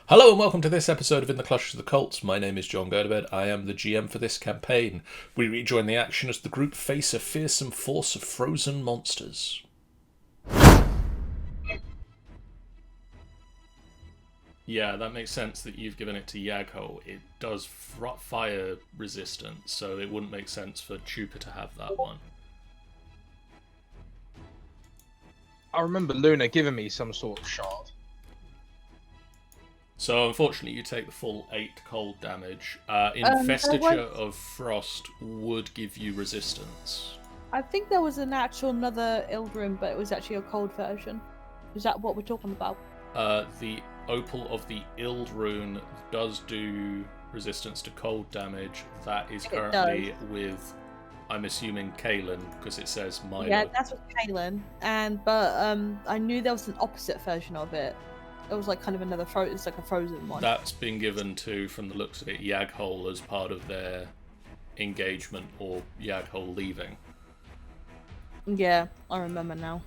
Hello and welcome to this episode of In the Clutches of the Cults. My name is John Gerdebed. I am the GM for this campaign. We rejoin the action as the group face a fearsome force of frozen monsters. Yeah, that makes sense that you've given it to Yagho. It does fire resistance, so it wouldn't make sense for Chupa to have that one. I remember Luna giving me some sort of shard. So unfortunately you take the full 8 cold damage. Investiture of Frost would give you resistance. I think there was another Ild rune, but it was actually a cold version. Is that what we're talking about? The Opal of the Ild rune does do resistance to cold damage. That is currently with, I'm assuming, Kaelin, because it says Milo. Yeah, that's with Kaelin. But I knew there was an opposite version of it. It was like kind of another it's like a frozen one. That's been given to, from the looks of it, Yaghol as part of their engagement, or Yaghol leaving. Yeah, I remember now.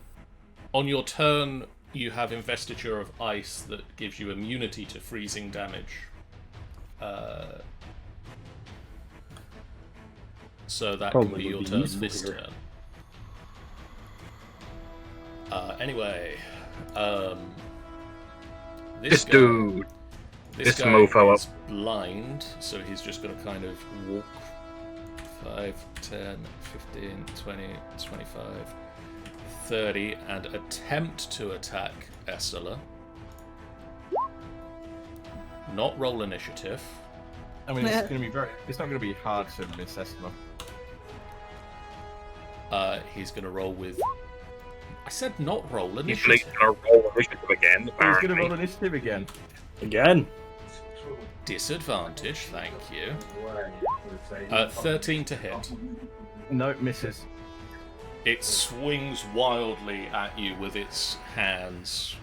On your turn, you have Investiture of Ice that gives you immunity to freezing damage. So that can be your turn this turn. Anyway, this mofo is blind, so he's just going to kind of walk 5, 10, 15, 20, 25, 30, and attempt to attack Essela. Not roll initiative. I mean, it's going to be it's not going to be hard to miss Essela. He's going to roll with. I said not roll initiative. He's going to roll initiative again. He's going to roll initiative again. Again. Disadvantage, thank you. 13 to hit. No, misses. It swings wildly at you with its hands.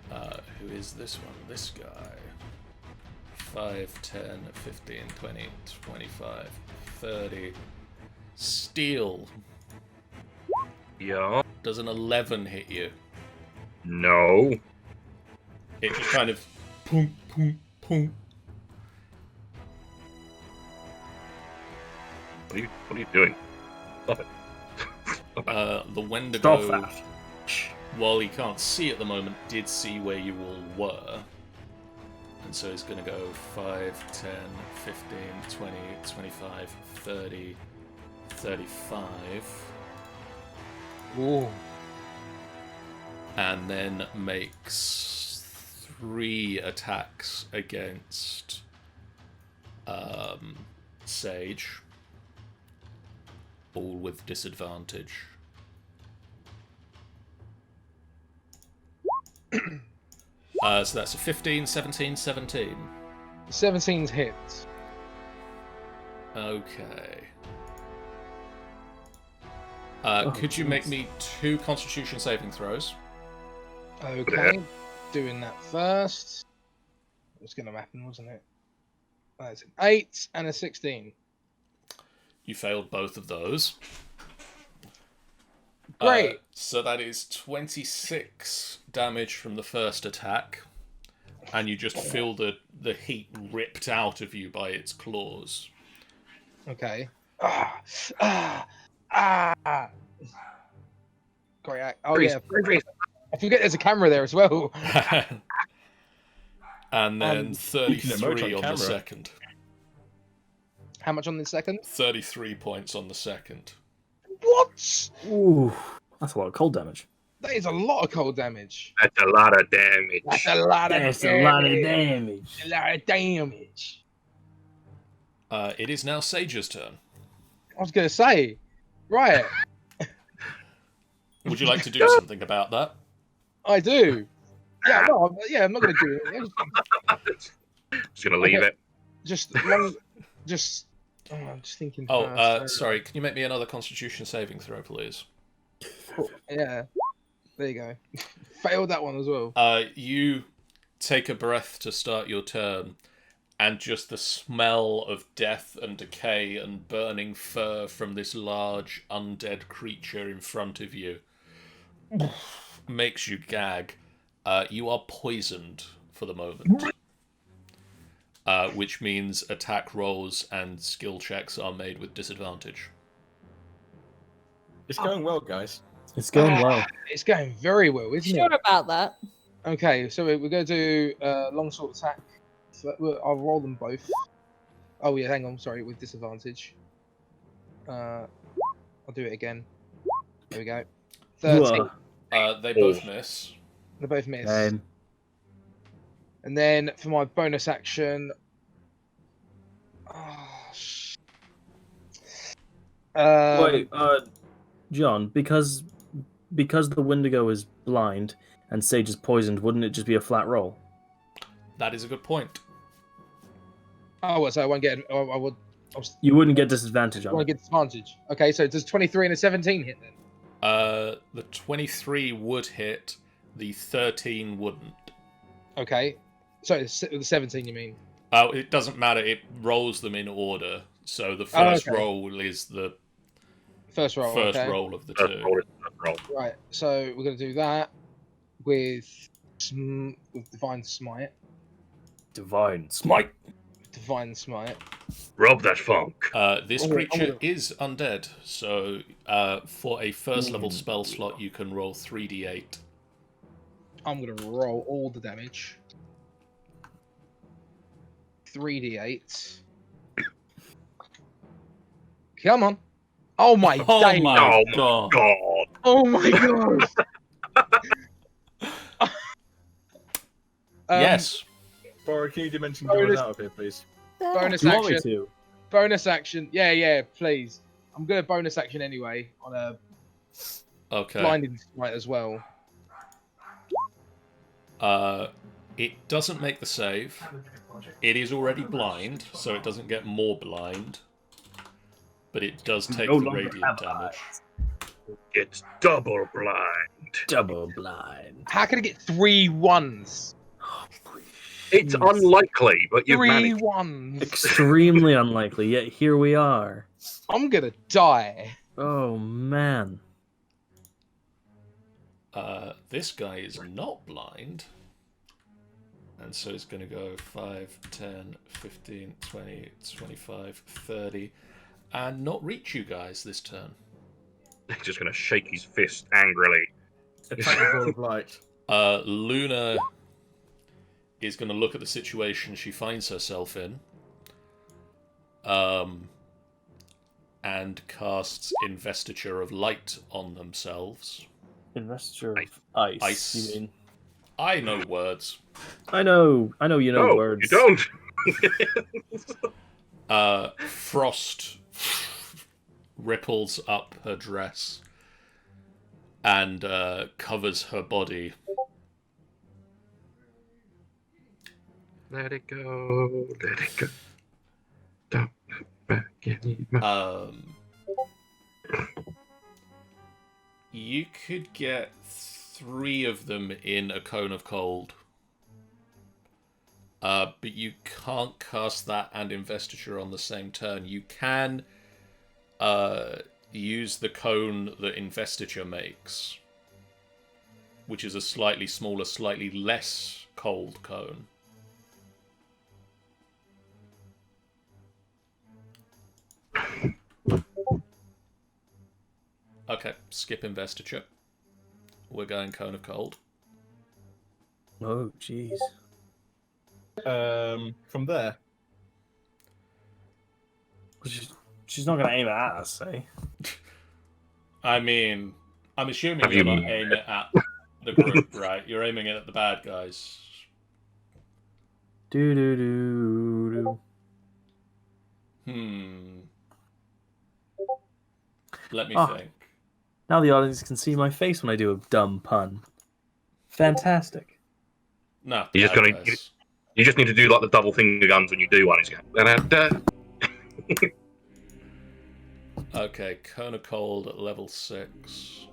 Who is this one? This guy. 5, 10, 15, 20, 25, 30. Steel. Yeah. Does an 11 hit you? No. It just kind of... Boom, boom, boom. What are you doing? Stop it. The Wendigo, while he can't see at the moment, did see where you all were. And so he's going to go 5, 10, 15, 20, 25, 30, 35. Ooh. And then makes 3 attacks against Sage. All with disadvantage. So that's a 15, 17, 17. 17's hits. Okay. Could you make me 2 Constitution saving throws? Okay. Doing that first. It was going to happen, wasn't it? That's an 8 and a 16. You failed both of those. Great. So that is 26 damage from the first attack, and you just feel the heat ripped out of you by its claws. Okay. Great. Oh, yeah. I forget there's a camera there as well. And then 33 on the camera. second. How much on the second? 33 points on the second. What? Ooh, that's a lot of cold damage. That is a lot of cold damage. That's a lot of damage. That's a lot of That's damage. a lot of damage. A lot of damage. It is now Sage's turn. I was going to say. Right. Would you like to do something about that? I do. Yeah, no, I'm not going to do it. Just going to leave it. I'm just thinking. Sorry. Can you make me another Constitution saving throw, please? Yeah. There you go. Failed that one as well. You take a breath to start your turn, and just the smell of death and decay and burning fur from this large undead creature in front of you makes you gag. You are poisoned for the moment. Which means attack rolls and skill checks are made with disadvantage. It's going well, guys. It's going well. It's going very well, isn't Sure it? about that. Okay, so we're going to do longsword attack. So I'll roll them both. Oh yeah, hang on, sorry, with disadvantage. I'll do it again. There we go. 13. They both miss. They both miss. Um, And then for my bonus action. wait, John, because the Wendigo is blind and Sage is poisoned, wouldn't it just be a flat roll? That is a good point. Oh, well, so I won't get. You wouldn't get disadvantage I on won't it. get disadvantage. Okay, so does 23 and a 17 hit then? The 23 would hit, the 13 wouldn't. Okay. So the 17, you mean? Oh, it doesn't matter, it rolls them in order. So the first okay. roll is the First roll. first okay. roll of the First two. roll is first roll. Right. So we're going to do that with divine smite. Divine smite. Divine smite. Rob that funk. This Oh, creature oh. is undead, so for a first level spell slot, you can roll 3d8. I'm going to roll all the damage. 3d8. Come on. Oh my Oh days. my Oh god! God. Oh my god. Yes. Bora, can you dimension doors Bonus- out of here, please? Bonus Do you want me action. to? Bonus action. Yeah, please. I'm going to bonus action anyway on a Okay. blinding smite as well. It doesn't make the save. It is already blind, so it doesn't get more blind. But it does take No the longer radiant have damage. It's double blind. Double blind. How can I get 3 1s? It's unlikely, but you've 3 managed. 1s. Extremely unlikely, yet here we are. I'm gonna die. Oh man. This guy is not blind. And so it's going to go 5, 10, 15, 20, 25, 30. And not reach you guys this turn. He's just going to shake his fist angrily. Attack the ball of light. Luna is going to look at the situation she finds herself in. And casts Investiture of Light on themselves. Investiture of ice. Ice. You mean? I know words. I know you know No, words. you don't. Frost ripples up her dress and covers her body. Let it go. Let it go. Don't look back anymore. You could get 3 of them in a cone of cold. But you can't cast that and Investiture on the same turn. You can use the cone that Investiture makes, which is a slightly smaller, slightly less cold cone. Okay, skip Investiture. We're going cone of cold. Oh jeez. From there. She's not gonna aim at us, eh? I mean, I'm assuming Have you're you- not aiming at the group, right? You're aiming at the bad guys. Do do do do. Let me Oh. think. Now the audience can see my face when I do a dumb pun. Fantastic. No, You just bad gotta- guys. You just need to do like the double finger guns when you do one. It's going, da-da-da. Okay, cone of cold at level 6.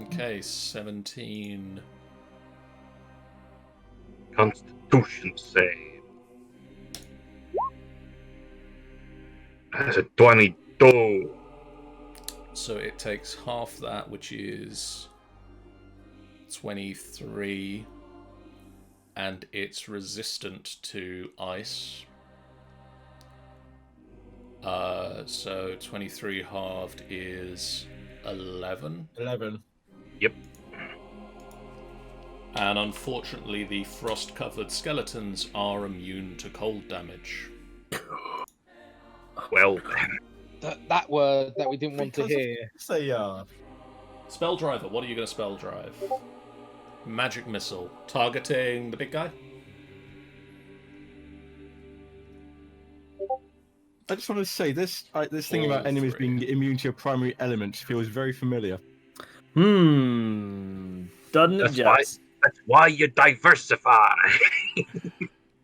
Okay, 17. Constitution save. That's a 22. So it takes half that, which is 23, and it's resistant to ice. So 23 halved is 11. 11. Yep. And unfortunately, the frost-covered skeletons are immune to cold damage. Well, That word that we didn't want to hear. Say Spell Driver, what are you going to spell drive? Magic Missile. Targeting the big guy? I just want to say this thing about All enemies three. being immune to your primary element feels very familiar. Doesn't it just? that's why you diversify.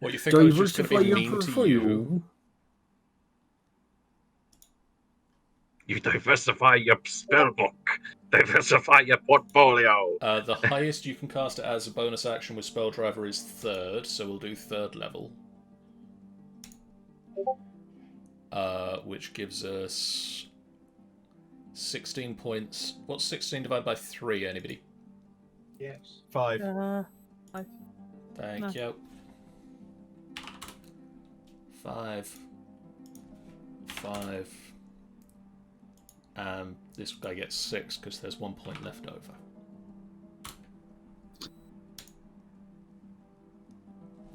What, you think I was just going to Diversify be your mean to you? portfolio. You diversify your spellbook. Diversify your portfolio. The highest you can cast it as a bonus action with Spell Driver is 3rd, so we'll do 3rd level. Which gives us 16 points. What's 16 divided by 3, anybody? Yes. 5. Thank you. 5. And this guy gets 6 because there's 1 point left over.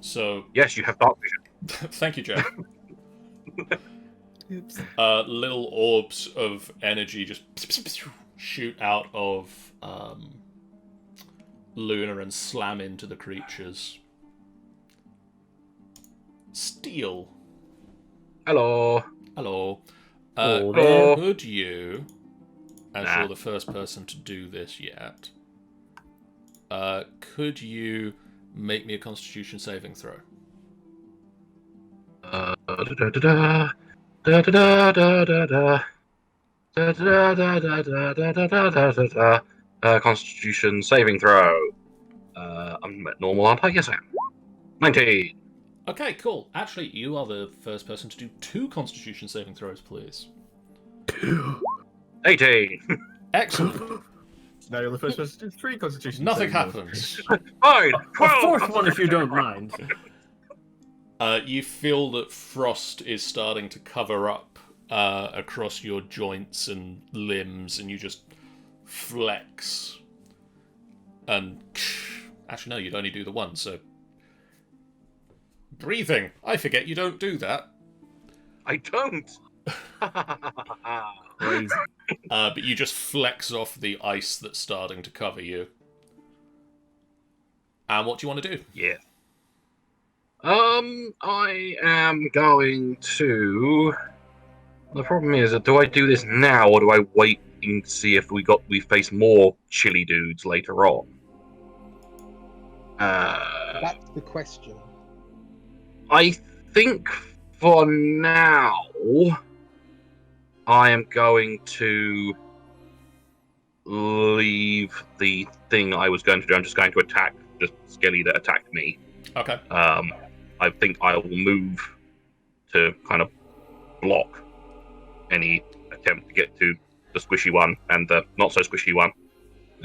So Yes, you have dark vision. thank you, Jeff. Oops. Little orbs of energy just shoot out of Luna and slam into the creatures. Steel. Hello. Hello. Hello. Could you, as Nah. you're the first person to do this yet, could you make me a Constitution saving throw? Constitution saving throw. I'm at normal, aren't I? Yes, I am. 19. Okay, cool. Actually, you are the first person to do 2 Constitution saving throws, please. 18. Excellent. Now you're the first person to do 3 constitution. Nothing saving happens. Fine. A 12. fourth one, if you don't mind. You feel that frost is starting to cover up across your joints and limbs, and you just flex. And actually, no, you'd only do the one, so. Breathing. I forget you don't do that. I don't. Crazy. But you just flex off the ice that's starting to cover you. And what do you want to do? Yeah. I am going to. The problem is, do I do this now, or do I wait and see if we face more chilly dudes later on? That's the question. I think for now, I am going to leave the thing I was going to do. I'm just going to attack the skelly that attacked me. Okay. I think I will move to kind of block any attempt to get to the squishy one and the not so squishy one.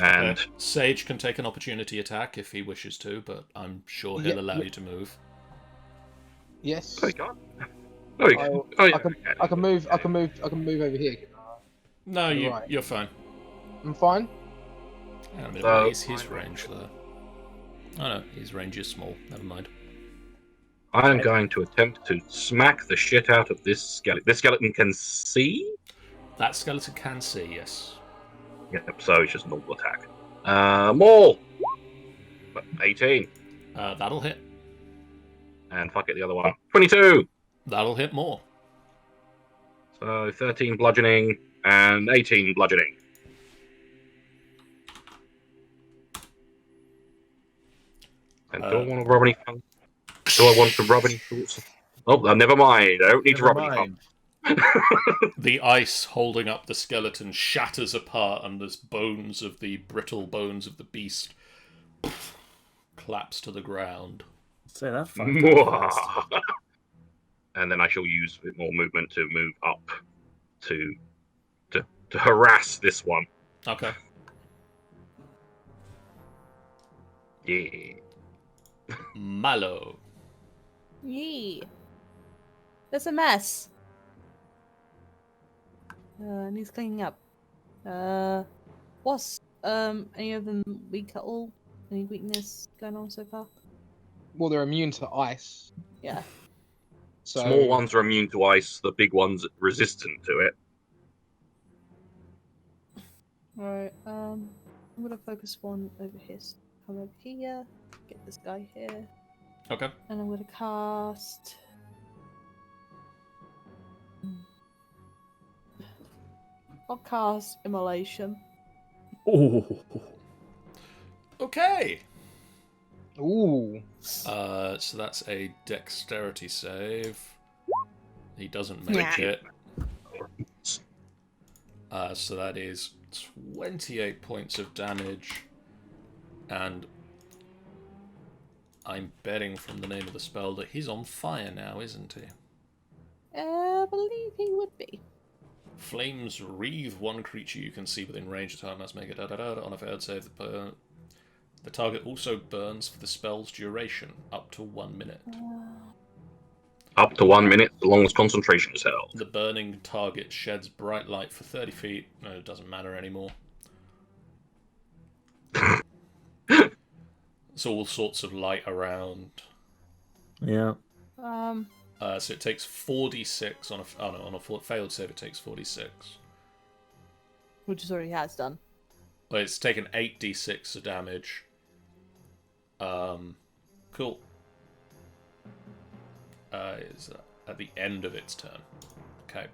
And Sage can take an opportunity attack if he wishes to, but I'm sure he'll allow you to move. Yes. oh, you can't. Oh, you can. Oh, yeah. I can move. I can move over here. No, Right. you're fine. I'm fine. Hang on a minute, So- what is his range though? Oh no, his range is small. Never mind. I am going to attempt to smack the shit out of this skeleton. This skeleton can see? That skeleton can see, yes. Yep, so it's just a normal attack. Maul! 18. That'll hit. And fuck it, the other one. 22! That'll hit more. So 13 bludgeoning and 18 bludgeoning. And do I want to rub any fun? Do I want to rub any thoughts? Oh, never mind. I don't need to rub any fun. The ice holding up the skeleton shatters apart, and the bones of the brittle bones of the beast collapse to the ground. Say that. Fuck. and then I shall use a bit more movement to move up to harass this one. Okay. Yeah. Mallow. Yee. There's a mess. Needs cleaning up. What's any of them weak at all? Any weakness going on so far? Well, they're immune to ice. Yeah. So Small ones are immune to ice. The big ones resistant to it. Alright, I'm gonna focus one over here. So come over here, get this guy here, Okay. and I'm gonna cast. I'll cast Immolation. Oh, Okay. Ooh. So that's a dexterity save. He doesn't make Yeah. it. So that is 28 points of damage. And I'm betting from the name of the spell that he's on fire now, isn't he? I believe he would be. Flames wreathe one creature you can see within range of time. Let's make it on a failed save. The target also burns for the spell's duration, up to 1 minute. Up to 1 minute, as long as concentration is held. The burning target sheds bright light for 30 feet. No, it doesn't matter anymore. It's all sorts of light around. yeah. So it takes 4d6 on a... Oh no, on a failed save it takes 4d6. Which is already has done. Well, it's taken 8d6 of damage. Cool. Is at the end of its turn. Okay.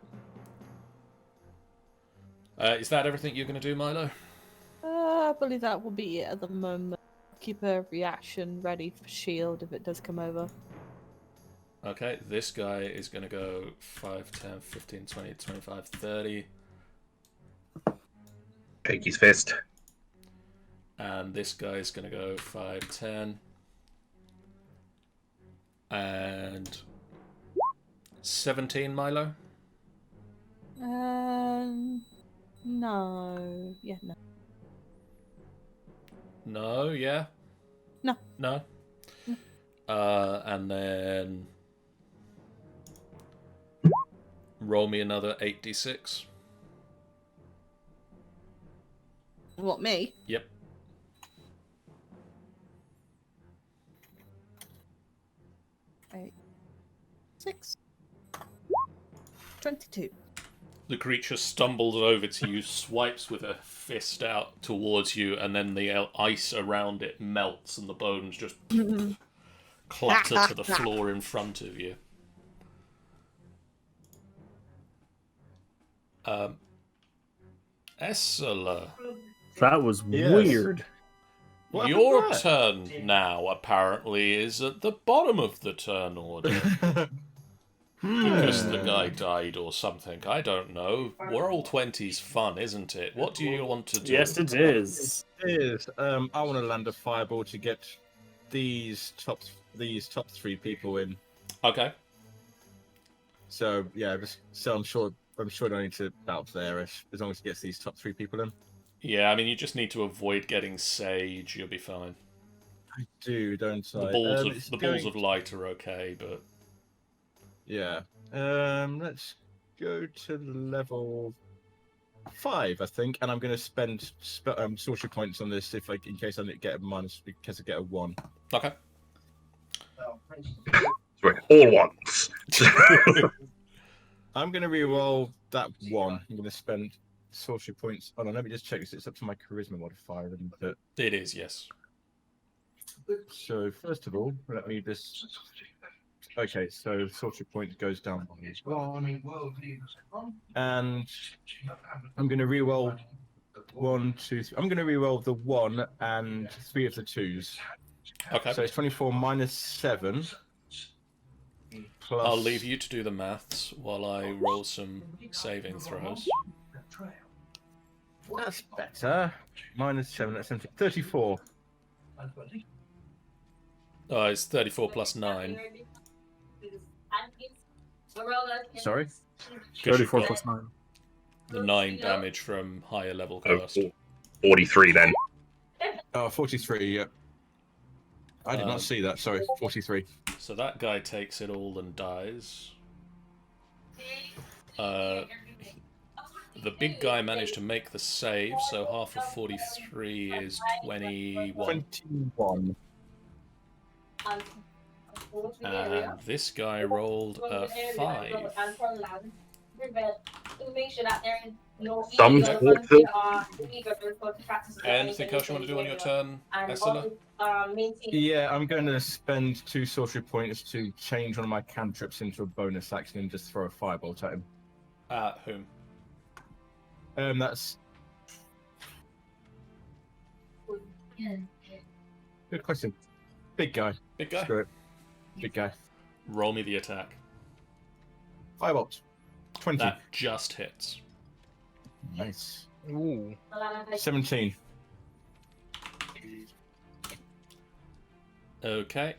Is that everything you're going to do, Milo? I believe that will be it at the moment. Keep a reaction ready for shield if it does come over. Okay, this guy is going to go 5, 10, 15, 20, 25, 30. Shake his fist. And this guy is going to go 5, 10. And 17, Milo? No. Yeah, no. No, yeah? No. No? And then... roll me another 8d6. What, me? Yep. Eight. 6. 22. The creature stumbles over to you, swipes with a fist out towards you, and then the ice around it melts and the bones just clatter to the floor in front of you. Essela, That was Yes. weird. What your happened turn now apparently is at the bottom of the turn order. Because the guy died or something. I don't know. Roll 20's fun, isn't it? What do you want to do? Yes, it is. Is I want to land a fireball to get these top 3 people in. Okay. So yeah, so I'm sure I don't need to bounce there as long as it gets these top 3 people in. Yeah, I mean, you just need to avoid getting sage. You'll be fine. I do, don't I? The balls of light are okay, but Yeah. Let's go to level 5, I think, and I'm going to spend sorcery points on this in case I get a minus because I get a 1. okay. Sorry, all ones. I'm going to reroll that 1. I'm going to spend sorcery points. Oh no, let me just check this. It's up to my charisma modifier, isn't it? It is, yes. So first of all, let me just. Okay, so sorcery point goes down by 1, and I'm going to reroll 1, 2, 3. I'm going to reroll the 1 and 3 of the 2s. Okay. So it's 24 minus 7. Plus... I'll leave you to do the maths while I roll some saving throws. That's better. Minus 7, that's 17. 34. It's 34 plus 9. Sorry? 'Cause you've 34 got plus 9. the 9 damage from higher level Oh, cast. 43 then. Oh, 43, yeah. I did not see that, sorry. 43. So that guy takes it all and dies. The big guy managed to make the save, so half of 43 is 21. 21. And this guy rolled a 5. Some sort of. Anything else you want to do on your turn, Essela? Yeah, I'm going to spend 2 sorcery points to change one of my cantrips into a bonus action and just throw a firebolt at him. At whom? That's good question. Big guy. Big guy? Screw it. Big guy. Roll me the attack. Firebolt. 20. That just hits. Nice. Ooh. 17. Okay.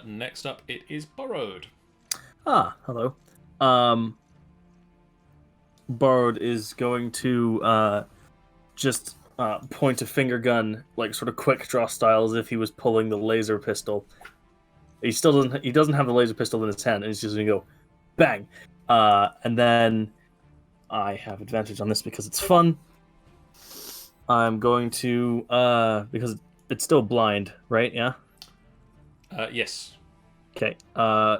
Next up, it is Borrowed. Ah, hello. Borrowed is going to just point a finger gun, like sort of quick draw style, as if he was pulling the laser pistol. He doesn't have the laser pistol in his hand, and he's just gonna go bang. And then I have advantage on this because it's fun. I'm going to because it's still blind, right? Yeah. Yes. Okay.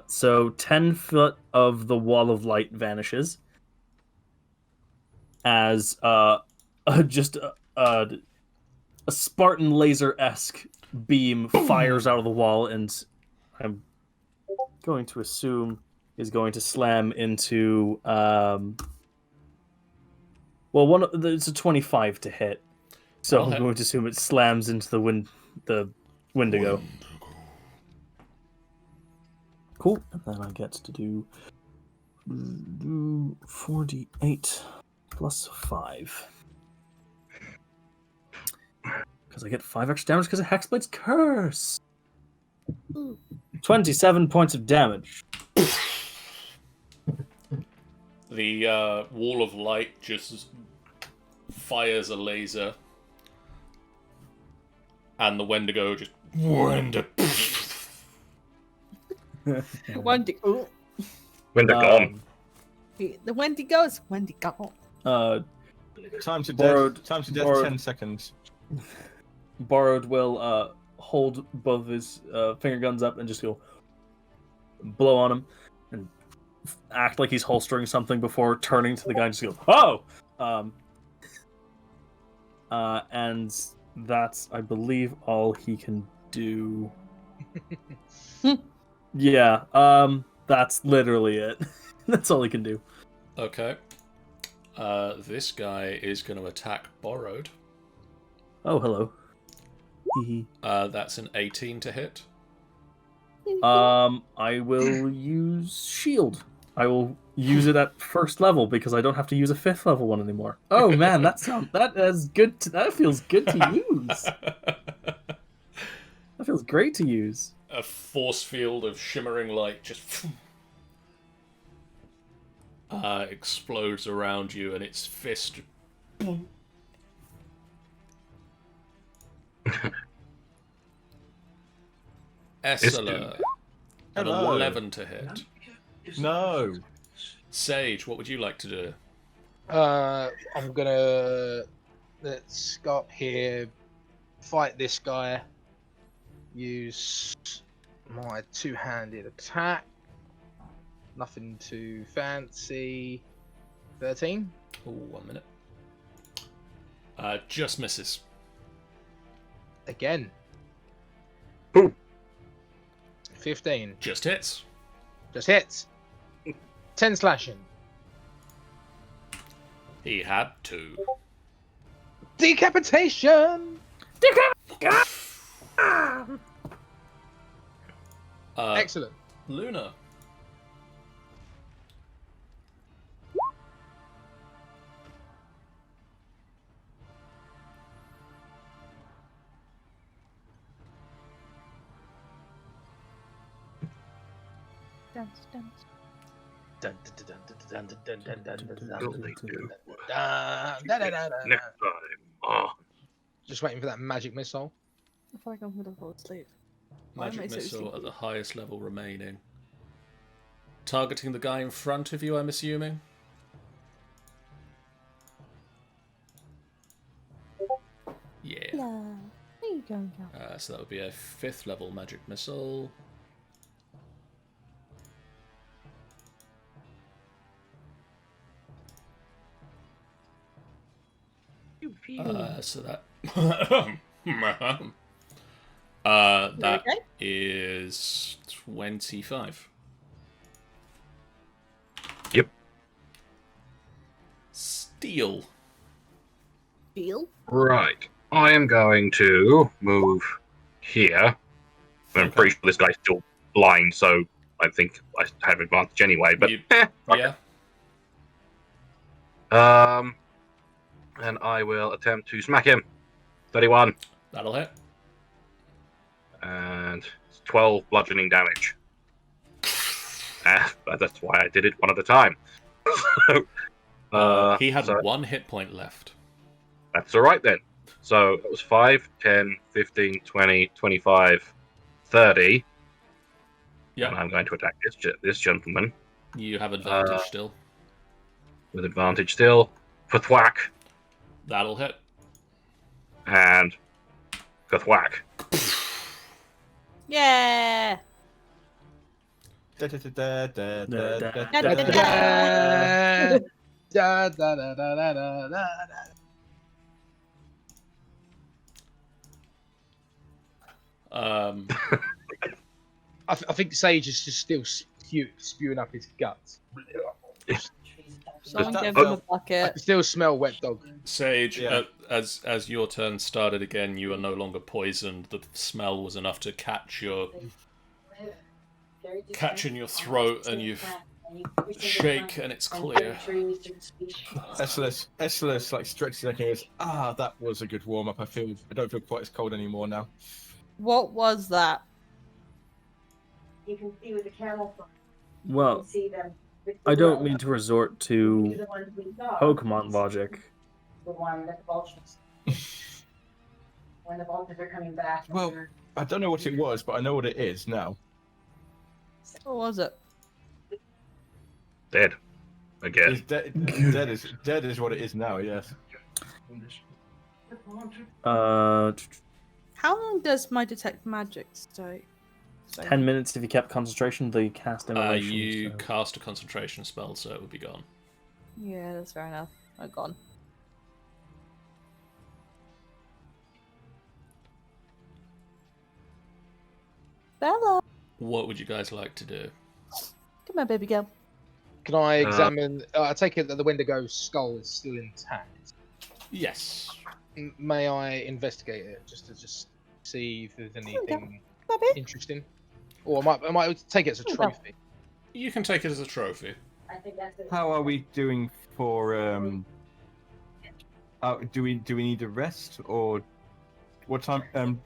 So 10 foot of the wall of light vanishes as just a Spartan laser-esque beam fires out of the wall, and I'm going to assume is going to slam into it's a 25 to hit, so I'm going to assume it slams into the Wendigo. Cool. And then I get to do 48 plus 5. Because I get 5 extra damage because of Hexblade's Curse. 27 points of damage. The wall of light just fires a laser, and the Wendigo just Wendigo. When they're gone. The Wendigo is Wendigo. Time to Borrowed- death. Time to death. borrowed- 10 seconds. Borrowed will hold both of his finger guns up and just go blow on him and act like he's holstering something before turning to the guy and just go, "Oh!" And that's, I believe, all he can do. Yeah, that's literally it. That's all he can do. Okay. This guy is going to attack Borrowed. Oh, hello. That's an 18 to hit. I will use shield. I will use it at first level because I don't have to use a 5th level one anymore. Oh man, that feels good to use. That feels great to use. A force field of shimmering light just explodes around you, and its fist Essela, an Hello. 11 to hit. No. Sage, what would you like to do? I'm gonna let's go up here, fight this guy, use my 2-handed attack. Nothing too fancy. 13. Oh, 1 minute. Just misses. Again. Ooh. 15. Just hits. Just hits. 10 slashing. He had to. Decapitation! Excellent. Luna. Dance, dance. Next time. Oh, Just waiting for that magic missile. I feel like I'm gonna fall asleep. Magic am I so missile at sleepy? the highest level remaining. Targeting the guy in front of you, I'm assuming. Yeah. Yeah. There you go, girl. So that would be a 5th level magic missile. So that that okay? is 25. Yep. Steel. Deal. Right. I am going to move here. I'm Okay. pretty sure this guy's still blind, so I think I have advantage anyway. But Yeah. And I will attempt to smack him. 31 That'll hit. and 12 bludgeoning damage. But that's why I did it one at a time. He had so 1 hit point left. that's all right then. So it was 5, 10, 15, 20, 25, 30. Yeah. And I'm going to attack this gentleman You have advantage still. with advantage still. For thwack That'll hit. and for thwack. Yeah. Da, da, da, da, da, da, Da, da, da, da, da. da. Da, da, da, da, da, da, da. I think Sage is just still spewing up his guts. Someone that give felt- him a I bucket. can still smell wet dog. Sage, Yeah. as your turn started again, you are no longer poisoned. The smell was enough to catch in your throat, and you shake, and it's clear. Esselus like stretches their ears. That was a good warm up. I don't feel quite as cold anymore now. What was that? You can see with the camel phone. You Well, can see them. with the I don't rope. mean to resort These to are the ones we saw. Pokemon logic. The one that the vultures. When the vultures are coming back. Well, I don't know what it was, but I know what it is now. What was it? Dead. Again. It's dead is what it is now. Yes. How long does my detect magic stay? 10 minutes if you kept concentration, the cast immolation. You so- cast a concentration spell, so it would be gone. Yeah, that's fair enough. I'm gone. Bella, What would you guys like to do? come here, baby girl. Can I examine? I take it that the Wendigo's skull is still intact. Yes. May I investigate it just to see if there's anything Baby. interesting? Or I might take it as a Okay. trophy. You can take it as a trophy. I think that's it. How are we doing for? Do we need a rest or what time?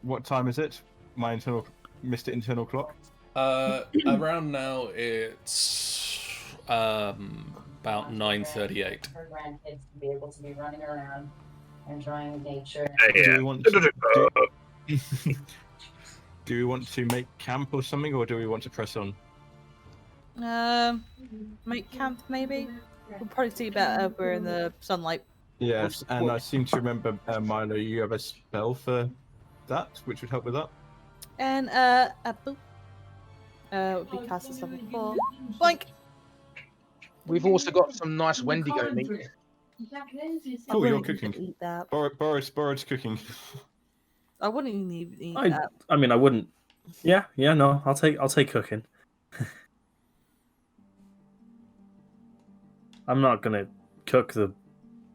What time is it? My Mr. Internal Clock. Around now it's about 9:38. For grandkids to be able to be running around, enjoying nature. Do we want to do we want to make camp or something, or do we want to press on? Make camp maybe. We'll probably see better if we're in the sunlight. Yes, and I seem to remember, Milo, you have a spell for that, which would help with that. And a boop. Would be cast as level 4. Boink. We've also got some nice Wendigo meat. Cool, I you're wouldn't even cooking. Eat that. Boris cooking. I wouldn't even eat I that. I mean, I wouldn't. Yeah, no, I'll take cooking. I'm not gonna cook the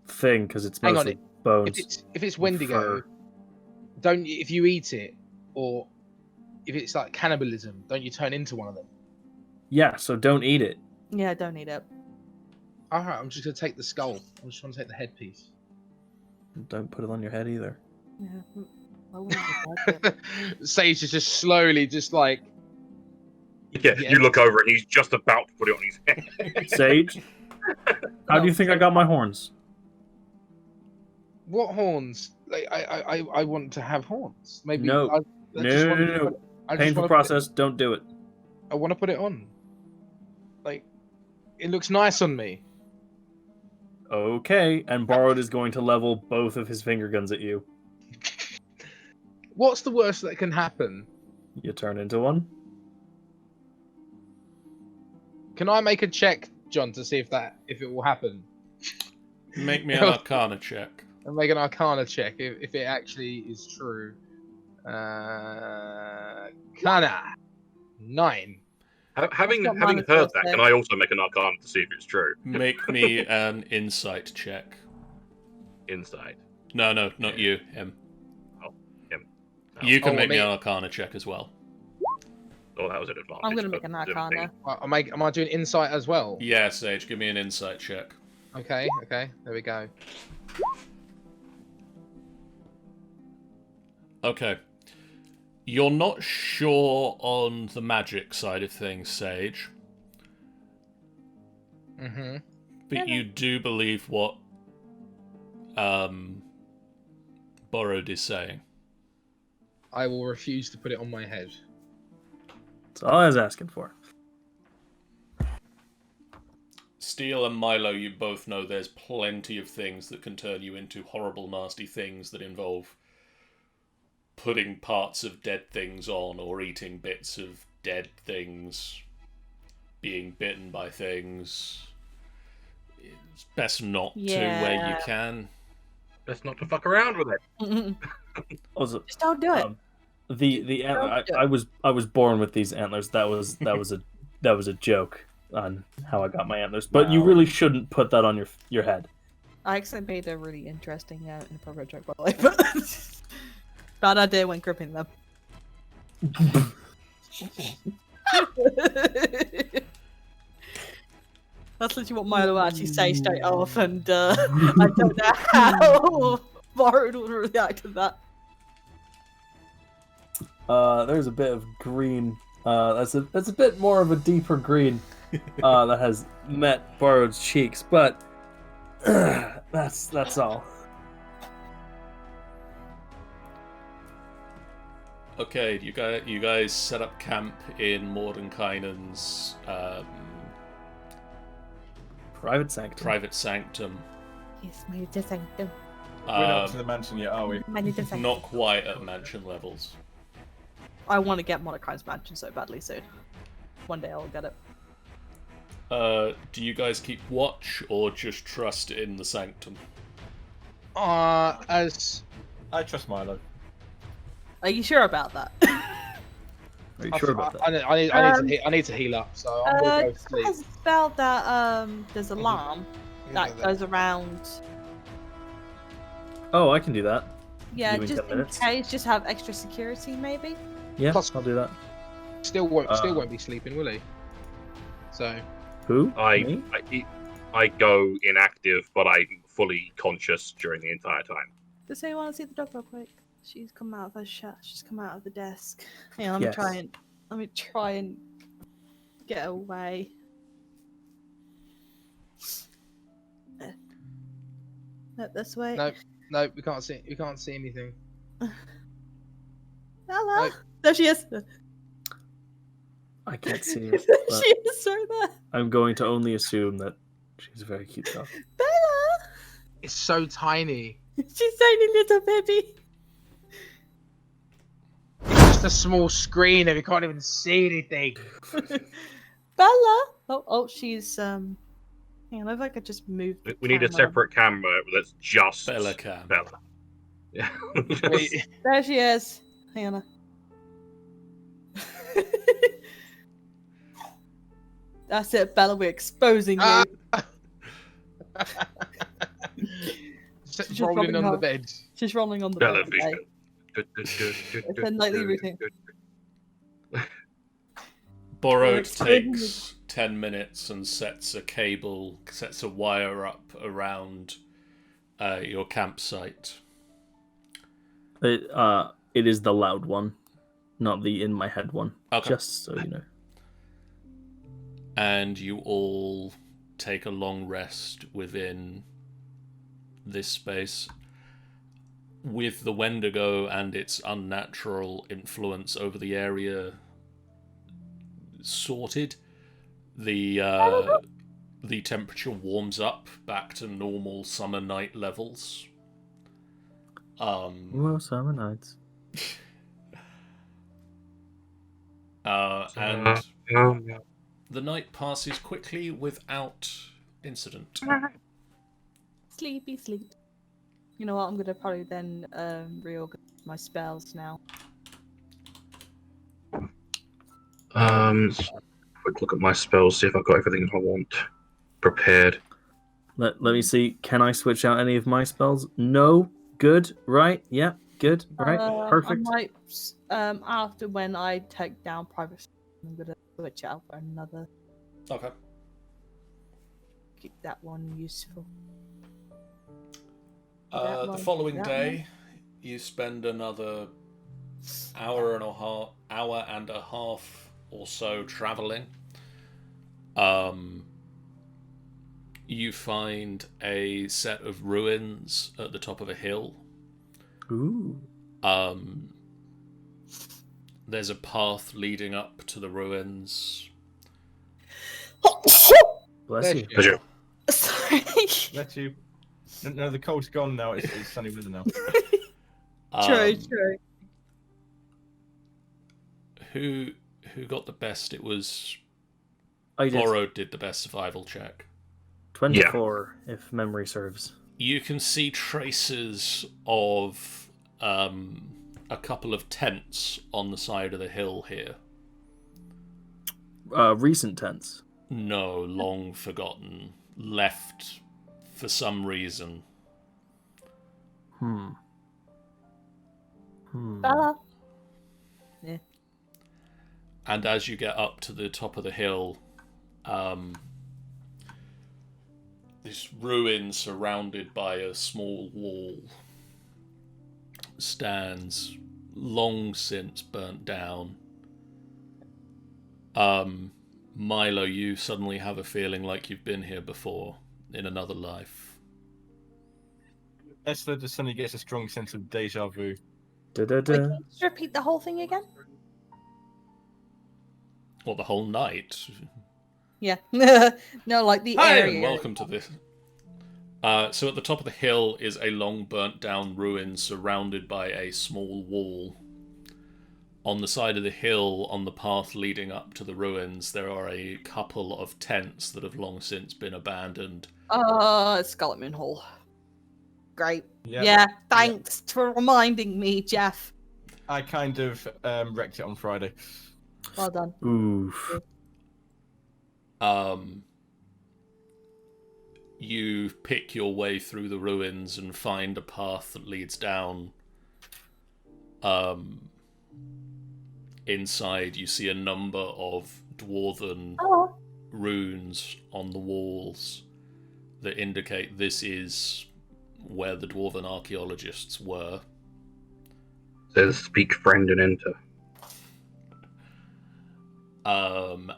thing because it's Hang on, mostly bones. If it's Wendigo, if you eat it, or if it's like cannibalism, don't you turn into one of them? Yeah, so don't eat it. Yeah, don't eat it. Alright, I'm just gonna take the skull. I just want to take the headpiece. Don't put it on your head either. Yeah. I wouldn't eat that. Sage is just slowly, just like Yeah, Yeah. you look over and he's just about to put it on his head. Sage, how do you think I got my horns? What horns? Like I want to have horns. Maybe No. I just want to No. put, I just Painful wanna process. Don't do it. I want to put it on. Like, it looks nice on me. Okay, and Borrowed is going to level both of his finger guns at you. What's the worst that can happen? You turn into one. Can I make a check, John, to see if it will happen? Make me an Arcana check. And make an Arcana check if it actually is true. Kana 9. Having That's not heard manifest, that, then. can I also make an Arcana to see if it's true? Make me an insight check. Inside. No, not you. Him. Oh, him. Oh. You can Oh, make me me. an Arcana check as well. Oh, that was an advantage. I'm gonna for make an 17. Arcana. Am I doing insight as well? Yeah, Sage, give me an insight check. Okay. There we go. Okay. You're not sure on the magic side of things, Sage, Mm-hmm. but you do believe what Borrowed is saying. I will refuse to put it on my head. That's all I was asking for. Steel and Milo, you both know there's plenty of things that can turn you into horrible, nasty things that involve putting parts of dead things on or eating bits of dead things, being bitten by things. It's best not to where you can. Best not to fuck around with it. Also, Just don't do it. The antler, I was born with these antlers. That was a joke on how I got my antlers. But you really shouldn't put that on your head. I actually made a really interesting inappropriate joke, by the way, but bad idea when gripping them. That's literally what Milo actually say straight off, and I don't know how Borrowed would react to that. There's a bit of green. That's a bit more of a deeper green that has met Borrowed's cheeks, but that's all. Okay, you guys set up camp in Mordenkainen's Private sanctum. private sanctum. Yes, my little sanctum. We're not to the mansion yet, are we? My little sanctum. Not quite at mansion levels. I want to get Mordecai's mansion so badly soon. One day I'll get it. Do you guys keep watch or just trust in the sanctum? As I trust Milo. Are you sure about that? Are you sure about that? I need to heal up, so I'm gonna go sleep. Has a spell that there's an alarm that goes around. Oh, I can do that. Yeah, Give me just 10 in minutes. case, just have extra security maybe. Yeah, Plus- I'll do that. Still won't be sleeping, will he? So Who? I Me? I go inactive, but I'm fully conscious during the entire time. Does anyone want to see the dog real quick? She's come out of her shut. She's come out of the desk. Yeah, let me Yes. try and get away. This way. no, we can't see anything. Hello. No. There she is. I can't see it. She But is right there. I'm going to only assume that she's a very cute dog. Bella. It's so tiny. She's tiny little baby. It's just a small screen and we can't even see anything. Bella. Oh, she's Hang on, if I could just move. the We need a camera. separate camera that's just Bella cam. Bella. Yeah. Wait, There she is. Hannah. That's it, Bella. We're exposing you. Ah! Just rolling rubbing on the her- bed. She's rolling on the Bella bed. today. vision. It's a nightly routine. Borrowed It's takes 10 minutes and sets a wire up around your campsite. It is the loud one, not the in my head one. Okay. Just so you know. and you all take a long rest within this space. With the Wendigo and its unnatural influence over the area sorted, the temperature warms up back to normal summer night levels. Well, summer nights. And the night passes quickly without incident. Sleepy sleep. You know what? I'm gonna probably then reorganize my spells now. Quick look at my spells, see if I've got everything I want prepared. Let me see. Can I switch out any of my spells? No. Good. Right. Yeah. Good. Right. Perfect. I might, after when I take down private, I'm gonna switch out for another. Okay. Keep that one useful. The following day, you spend another hour and a half or so traveling. You find a set of ruins at the top of a hill. Ooh. There's a path leading up to the ruins. Bless you. Pleasure. Sorry. Let you. No, the cold's gone now. It's sunny weather now. True. Who got the best? It was I did. Borrowed did the best survival check. 24, if memory serves. You can see traces of a couple of tents on the side of the hill here. Recent tense. No, long forgotten. Left for some reason. Bella. And as you get up to the top of the hill, this ruin surrounded by a small wall stands, long since burnt down. Milo, you suddenly have a feeling like you've been here before, in another life. Esther just suddenly gets a strong sense of deja vu. Wait, can you just repeat the whole thing again? Well, the whole night. Yeah. No, like the Hi, area. and welcome to this. So at the top of the hill is a long burnt down ruin surrounded by a small wall. On the side of the hill, on the path leading up to the ruins, there are a couple of tents that have long since been abandoned. Scarlet Moon Hall. Great. Yeah. Yeah, thanks for reminding me, Jeff. I kind of wrecked it on Friday. Well done. Oof. You pick your way through the ruins and find a path that leads down. Inside, you see a number of dwarven runes on the walls that indicate this is where the dwarven archaeologists were. Says speak friend and enter.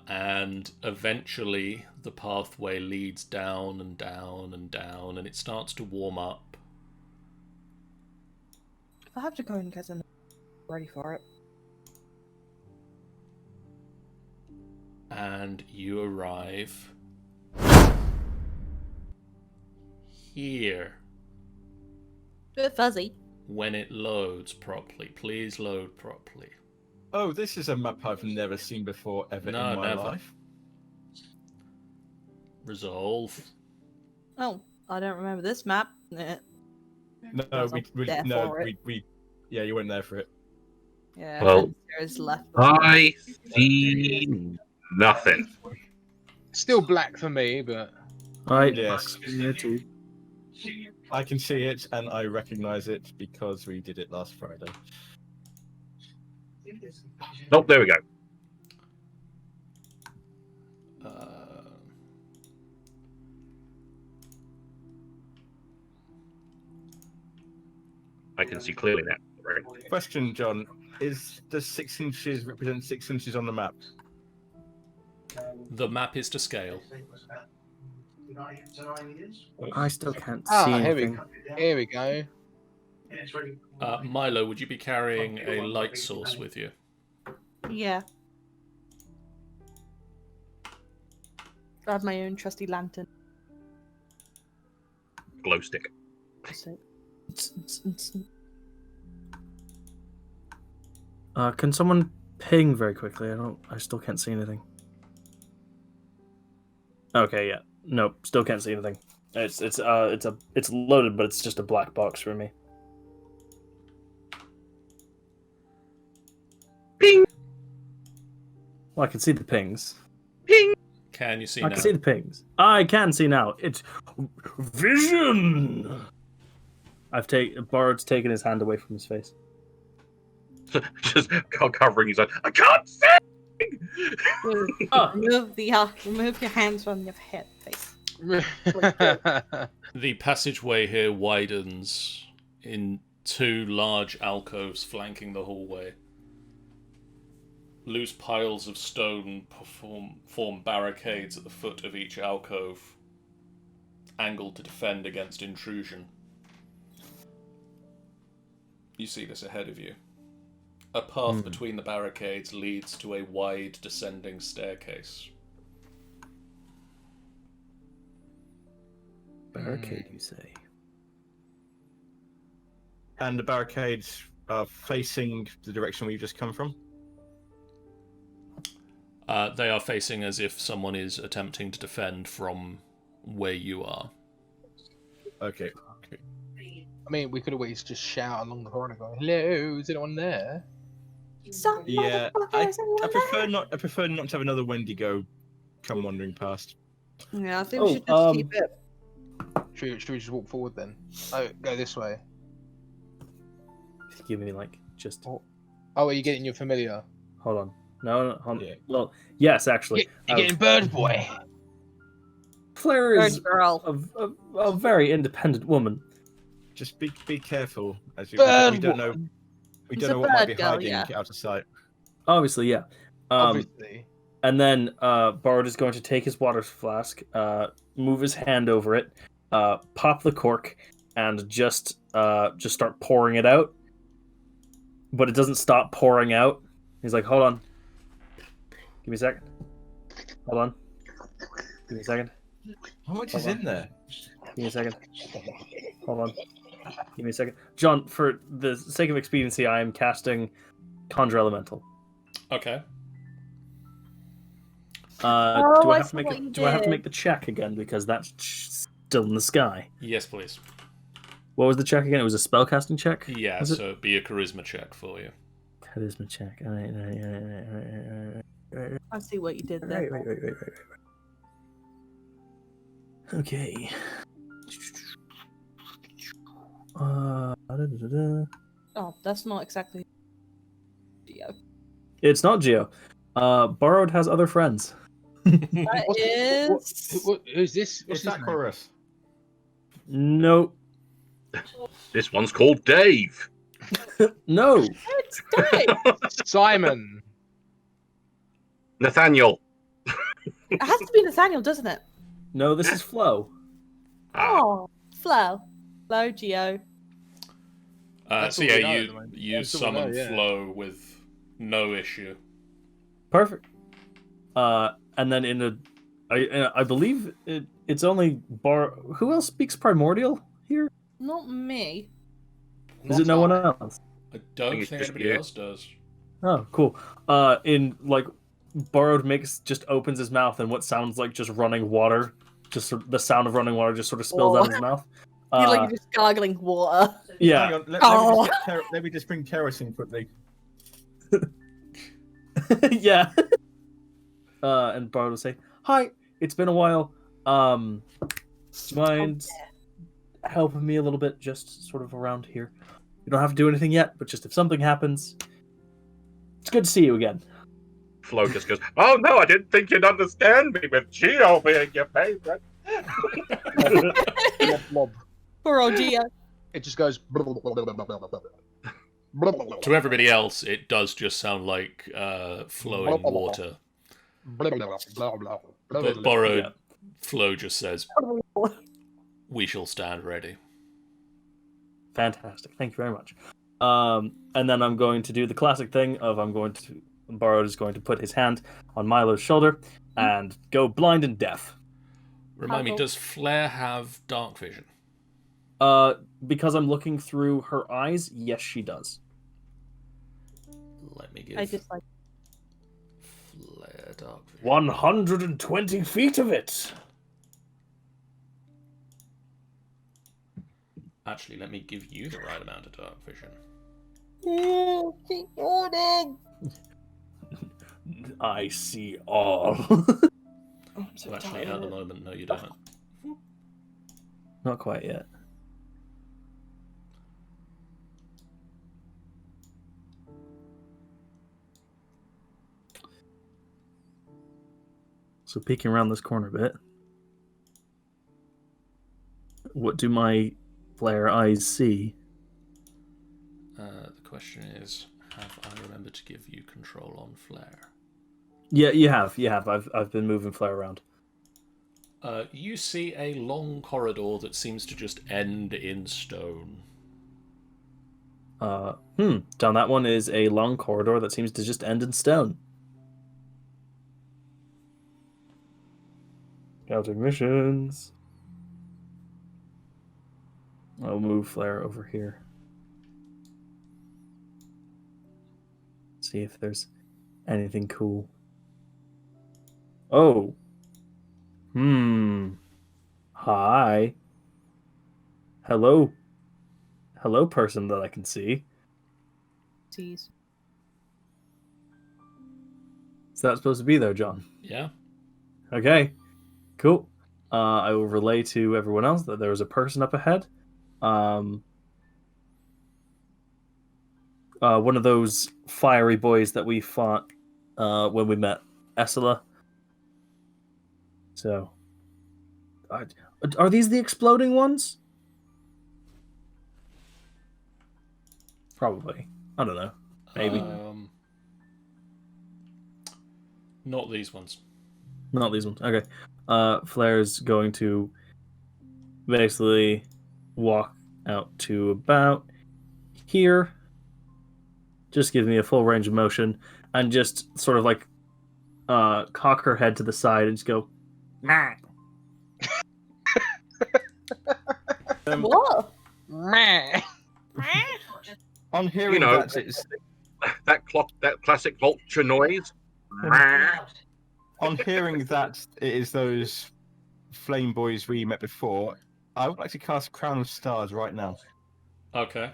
And eventually the pathway leads down and down and down, and it starts to warm up. I have to go and get them ready for it. And you arrive here. Bit fuzzy. When it loads properly. Please load properly. Oh, this is a map I've never seen before ever in my never. life. Resolve. Oh, I don't remember this map. No, yeah, you weren't there for it. Yeah, Well, there's left. I see nothing. Still black for me, but Yes. Yeah, too. I can see it and I recognize it because we did it last Friday. Oh, there we go. I can see clearly now. Right. Question, John. Does 6 inches represent 6 inches on the map? The map is to scale. I still can't see Ah, here we anything. go. Here we go. Milo, would you be carrying a light source with you? Yeah. I have my own trusty lantern. Glow stick. So- Can someone ping very quickly? I still can't see anything. Okay, yeah. Nope, still can't see anything. It's loaded, but it's just a black box for me. Ping! Well, I can see the pings. Ping! Can you see I now? can see the pings. I can see now. It's vision. Borrowed's taken his hand away from his face. Just covering his eyes. I can't see! Remove your hands from your head, face. The passageway here widens in two large alcoves flanking the hallway. Loose piles of stone form barricades at the foot of each alcove, angled to defend against intrusion. You see this ahead of you. A path between the barricades leads to a wide descending staircase. Barricade, you say? And the barricades are facing the direction we've just come from? They are facing as if someone is attempting to defend from where you are. Okay. I mean, we could always just shout along the corridor, going, "Hello, is anyone there?" Some Yeah, motherfuckers I prefer not. I prefer not to have another Wendigo come wandering past. Yeah, I think we should just keep it. Should we just walk forward then? Oh, go this way. Give me just. Oh, are you getting your familiar? Hold on. No, hold on. Yeah. Well, yes, actually. You're getting Bird Boy. Claire is Bird girl. a very independent woman. Just be careful, as we Bird don't know. Boy. We He's don't a know what might be bird girl, hiding yeah. out of sight. Obviously, yeah. Obviously. And then Bard is going to take his water flask, move his hand over it, pop the cork, and just start pouring it out. But it doesn't stop pouring out. He's like, "Hold on. Give me a second. Hold on. Give me a second. How much Hold is on. in there? Give me a second. Hold on. Give me a second. John, for the sake of expediency, I am casting Conjure Elemental. Okay. Do I I have to see make what it? you Do I have to did. make the check again because that's still in the sky? Yes, please. What was the check again? It was a spellcasting check. Yeah, Was it? so it'd be a charisma check for you. Charisma check. All right. I see what you did there. Right. Okay. Oh, that's not exactly. Geo. It's not Geo. Borrowed has other friends. That is. Who's this? What's his that name? chorus? Nope. This one's called Dave. No. It's Dave. Simon. Nathaniel. It has to be Nathaniel, doesn't it? No, this is Flo. Oh, Flo. Flo, Geo. That's So all yeah, we know at the moment. you That's all we summon know, yeah. Flow with no issue. Perfect. And then I believe it's only Who else speaks Primordial here? Not me. Is it no one else? I don't think it's think just anybody you. else does. Oh, cool. Borrowed just opens his mouth and what sounds like just running water, the sound of running water just sort of spills out of his mouth. You're just gargling water. Yeah. Hang on, let me just bring kerosene quickly. Yeah. And Borrowed will say, "Hi, it's been a while. Do you mind helping me a little bit, just sort of around here? You don't have to do anything yet, but just if something happens, it's good to see you again." Flo just goes, "Oh no, I didn't think you'd understand me with Geo being your favorite." Blob. Poor old Geo. It just goes. To everybody else, it does just sound like flowing water. Blah, blah, blah, blah, blah, blah, But blah. borrowed Yeah. Flo just says, "We shall stand ready." Fantastic. Thank you very much. And then I'm going to do the classic thing of Borrowed is going to put his hand on Milo's shoulder and go blind and deaf. Remind me, How- does Flair have dark vision? Because I'm looking through her eyes, yes, she does. Let me give I just like. Flair dark vision. 120 feet of it. Actually, let me give you the right amount of dark vision. I see all. So actually, at the moment, no, you don't. Not quite yet. So peeking around this corner a bit. What do my flare eyes see? The question is, have I remembered to give you control on Flair? Yeah, you have. You have. I've been moving flare around. You see a long corridor that seems to just end in stone. Down that one is a long corridor that seems to just end in stone. Scouting missions. I'll move flare over here. See if there's anything cool. Oh. Hi. Hello. Hello, person that I can see. Jeez. Is that supposed to be there, John? Yeah? Okay. Cool. I will relay to everyone else that there was a person up ahead. One of those fiery boys that we fought when we met Essela. So, are these the exploding ones? Probably. I don't know. Maybe. Not these ones. Not these ones. Okay. Flair's going to basically walk out to about here. Just give me a full range of motion and just sort of like cock her head to the side and just go. Nah. What? On hearing that, it's that classic vulture noise. on hearing that it is those flame boys we met before. I would like to cast Crown of Stars right now. Okay.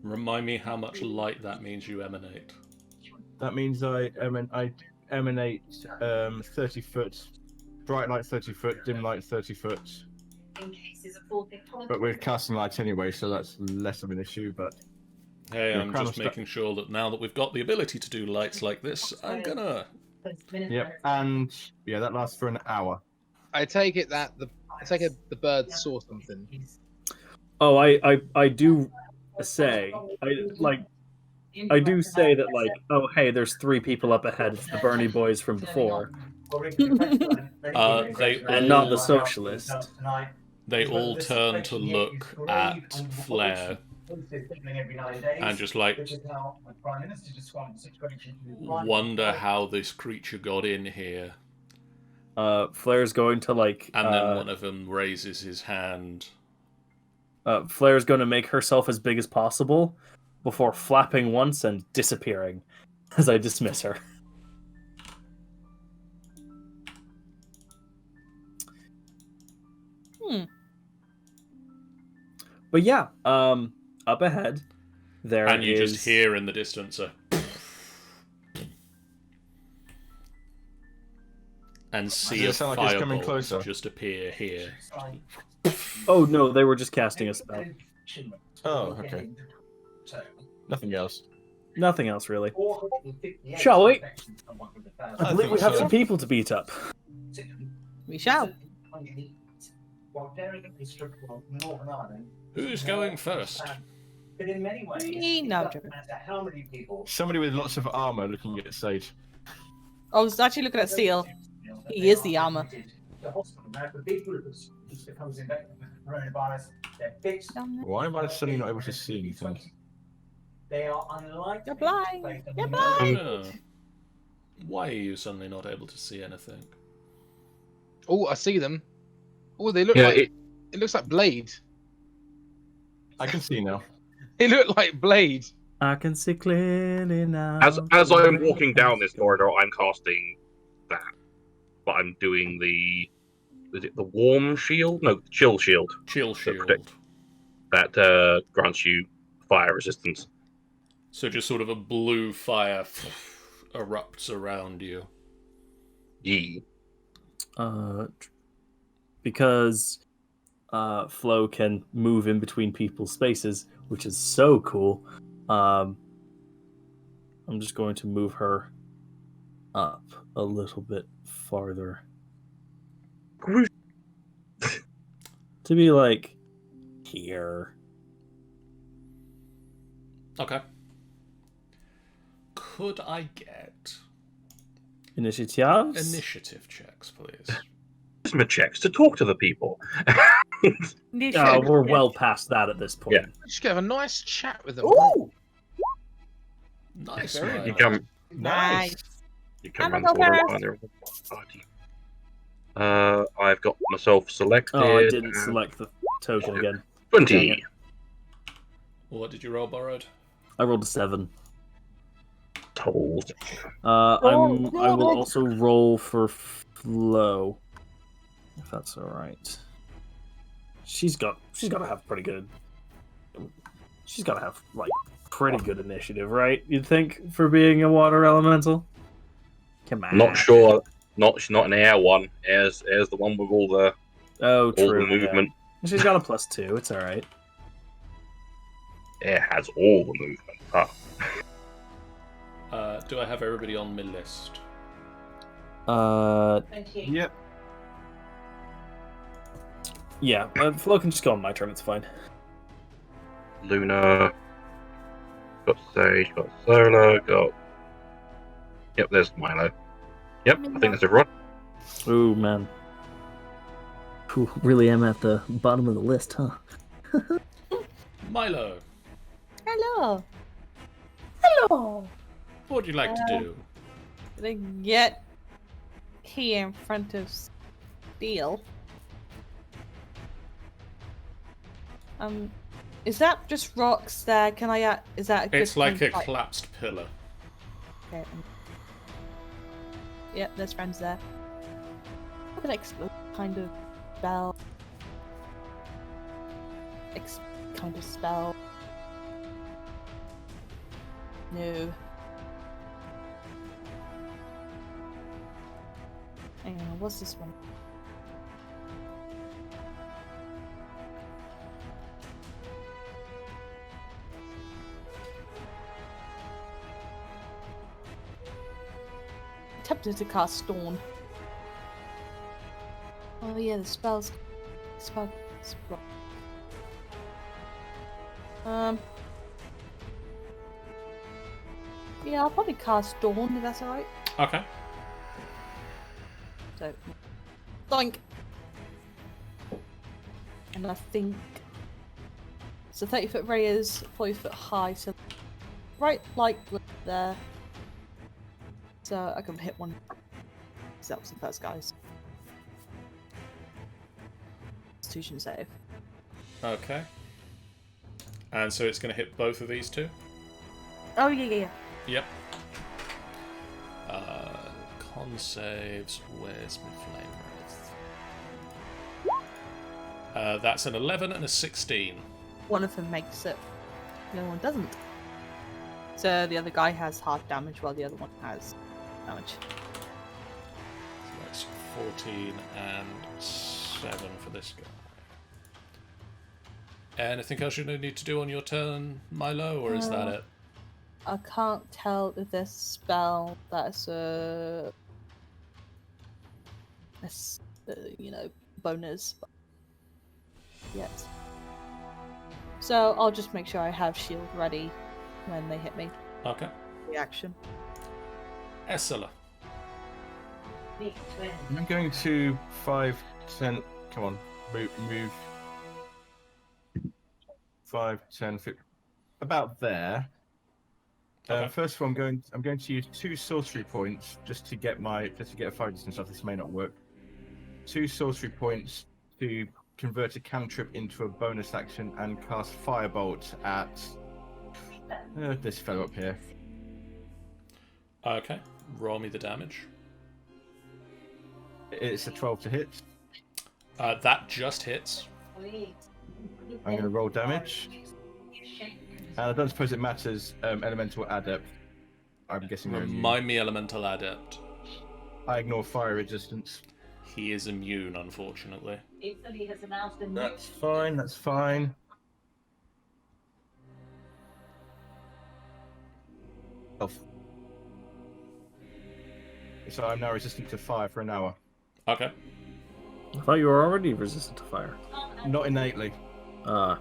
Remind me how much light that means you emanate. That means I emanate 30 foot, bright light 30 foot, dim light 30 foot. But we're casting light anyway, so that's less of an issue. But Hey, Yeah, I'm Crown just of making sure that now that we've got the ability to do lights like this, I'm gonna... yep, and yeah, that lasts for an hour. I take it that the bird saw something. Oh, I do say I do say that, like, oh hey, there's 3 people up ahead. It's the Bernie boys from before, and not the socialist. They all turn to look at Flair and just like wonder how this creature got in here. Flair's going to like, And then one of them raises his hand. Flair's going to make herself as big as possible before flapping once and disappearing as I dismiss her. But yeah, up ahead there And you is... just hear in the distance a... and see a Does it sound like it's coming fireball closer? just appear here. Oh no, they were just casting a spell. Oh, okay. Nothing else. Nothing else really. Shall we? I believe we have so. some people to beat up. We shall. Who's going first? Me? No, I'm joking. Somebody with lots of armor looking at Sage. I was actually looking at Seal. He is the armor. Why am I suddenly not able to see anything? You're blind. You're blind. Why are you suddenly not able to see anything? Oh, I see them. Oh, they look Yeah, like it looks like Blade. I can see now. They look like Blade. I can see clearly now. as I'm walking down this corridor, I'm casting that. But I'm doing is it the warm shield? No, chill shield. Chill shield. protect- That grants you fire resistance. So just sort of a blue fire erupts around you. Yee. Because Flo can move in between people's spaces, which is so cool. I'm just going to move her up a little bit farther to be like here. Okay. Could I get Initiatives? initiative checks, please? Charisma checks to talk to the people. We're well past that at this point. Yeah. Just have a nice chat with them. Ooh, Nice. Very Milo. You come. nice. You come I'm around the gonna corner go and there. I've got myself selected. Oh, I didn't select the token again. 20. What did you roll, Borrowed? I rolled a 7. Told. I will also roll for Flo, if that's all right. She's got to have pretty good. She's got to have like pretty good initiative, right? You'd think for being a water elemental. Come on. Not sure. She's not an air one. Air's the one with all the Oh, true. the movement. Yeah. She's got a +2. It's all right. Air has all the movement. Huh. Do I have everybody on my list? Yep. Yeah. Flo can just go on my turn. It's fine. Luna. Got Sage. Got Solo. Got. Yep, there's Milo. Yep, I think that's everyone. Ooh, man. Ooh, really am at the bottom of the list, huh? Milo, Hello. Hello. what would you like to do? Gonna get here in front of Steel. Is that just rocks there? Can I? Is that a good It's like a thing? collapsed pillar. Okay. Yep, there's friends there. What an explode kind of spell. Kind of spell. No. Hang on, what's this one? Tempted to cast Storm. Oh yeah, the spell. Yeah, I'll probably cast Dawn if that's alright. Okay. So, doink. And I think so. 30-foot radius, 40-foot high. So right, like there. So I can hit one. Because that was the first guy's Constitution save. Okay. And so it's going to hit both of these two? Oh yeah. Yep. Con saves. Where's my flame wraith? That's an 11 and a 16. One of them makes it. The other one doesn't. So the other guy has half damage while the other one has damage. So that's 14 and 7 for this guy. Anything else you need to do on your turn, Milo, or is that it? I can't tell if this spell that's bonus yet. So I'll just make sure I have shield ready when they hit me. Okay. Reaction. Essela. I'm going to 5, 10. Come on, move. 5, 10, 15, about there. Okay. First of all, I'm going to use 2 sorcery points just to get a fire distance off. This may not work. 2 sorcery points to convert a cantrip into a bonus action and cast firebolt at this fellow up here. Okay. Roll me the damage. It's a 12 to hit. That just hits. I'm going to roll damage. And I don't suppose it matters. Elemental adept. I'm guessing they're immune. Remind me, Elemental Adept. I ignore fire resistance. He is immune, unfortunately. Italy has announced a new That's fine. That's fine. So I'm now resistant to fire for an hour. Okay. I thought you were already resistant to fire. Not innately. Ah.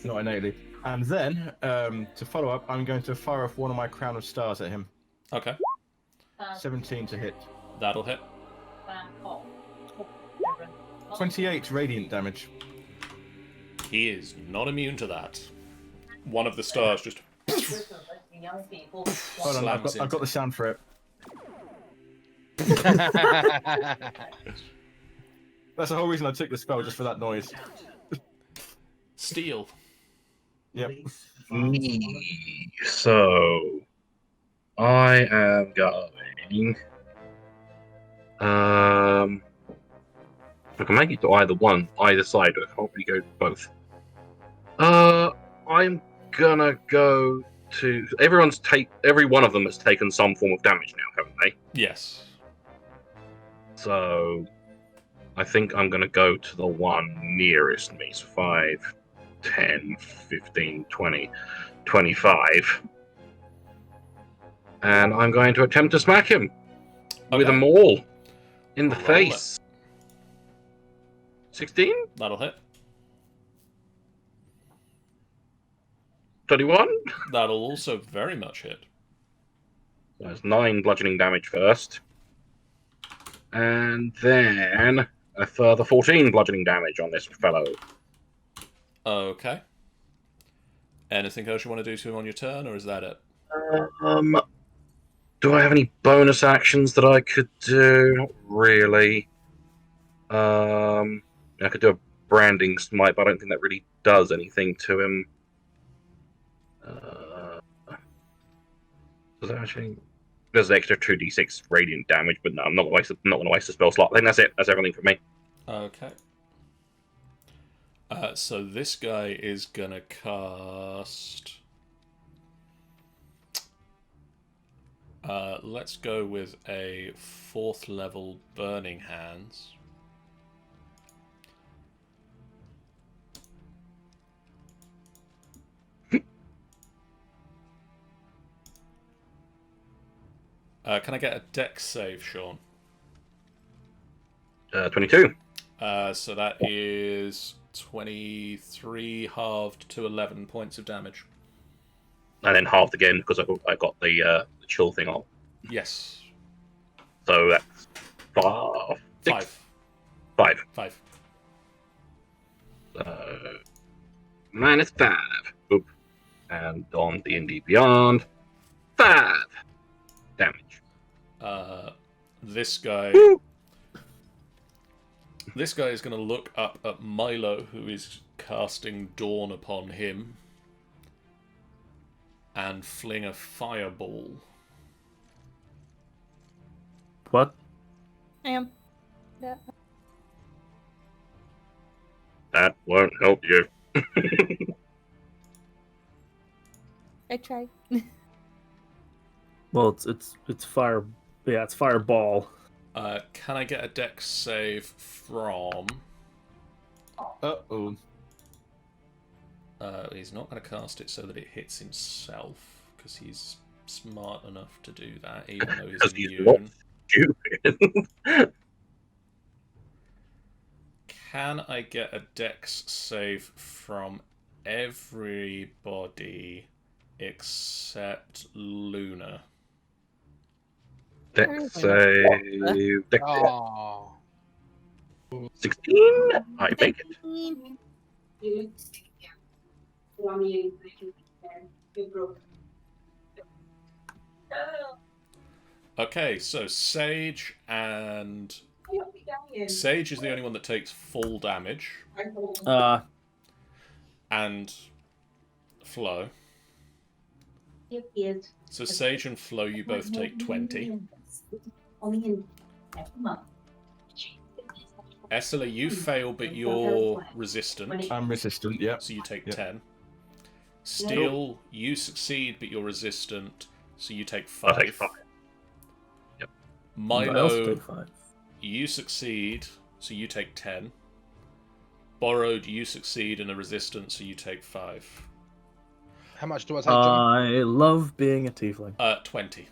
Not innately. And then, to follow up, I'm going to fire off one of my Crown of Stars at him. Okay. 17 to hit. That'll hit. 28 radiant damage. He is not immune to that. One of the stars just young people. Hold on, slams I've got the sound for it. That's the whole reason I took the spell, just for that noise. Steel. Yep. So, I am going. I can make it to either side. I can't really go to both. I'm gonna go to. Every one of them has taken some form of damage now, haven't they? Yes. So, I think I'm gonna go to the one nearest me. So 5, 10, 15, 20, 25. And I'm going to attempt to smack him with a maul in the Roll face. 16? That'll hit. 21? That'll also very much hit. That's 9 bludgeoning damage first. And then a further 14 bludgeoning damage on this fellow. Okay. Anything else you want to do to him on your turn, or is that it? Do I have any bonus actions that I could do? Not really. I could do a branding smite, but I don't think that really does anything to him. Does that actually? There's an extra 2d6 radiant damage, but no, I'm not going to waste a spell slot. I think that's it. That's everything for me. Okay. So this guy is gonna cast. Let's go with a 4th level Burning Hands. Can I get a dex save, Sean? 22. So that is 23 halved to 11 points of damage. And then halved again because I got the chill thing on. Yes. So that's 5. 5. 5. Minus 5. Oop. And on D&D Beyond, 5 damage. This guy. Woo! This guy is going to look up at Milo, who is casting Dawn upon him, and fling a fireball. What? I am. Yeah. That won't help you. I tried. Well, it's fire. Yeah, it's fireball. Can I get a dex save from... Uh-oh. He's not going to cast it so that it hits himself, because he's smart enough to do that, even though he's immune. Stupid. Can I get a dex save from everybody except Luna? Dex save. Dex save. Oh. 16. I make it. Okay, so Sage and Sage is the only one that takes full damage, and Flo. So Sage and Flo, you both take 20. Essela, you fail, but you're resistant. I'm resistant, yeah. So you take Yep. 10. Steel, you succeed, but you're resistant, so you take I 5. take 5. Yep. I also Milo, take 5. you succeed, so you take 10. Borrowed, you succeed and are resistant, so you take 5. How much do I take, John? I love being a tiefling. 20. 20.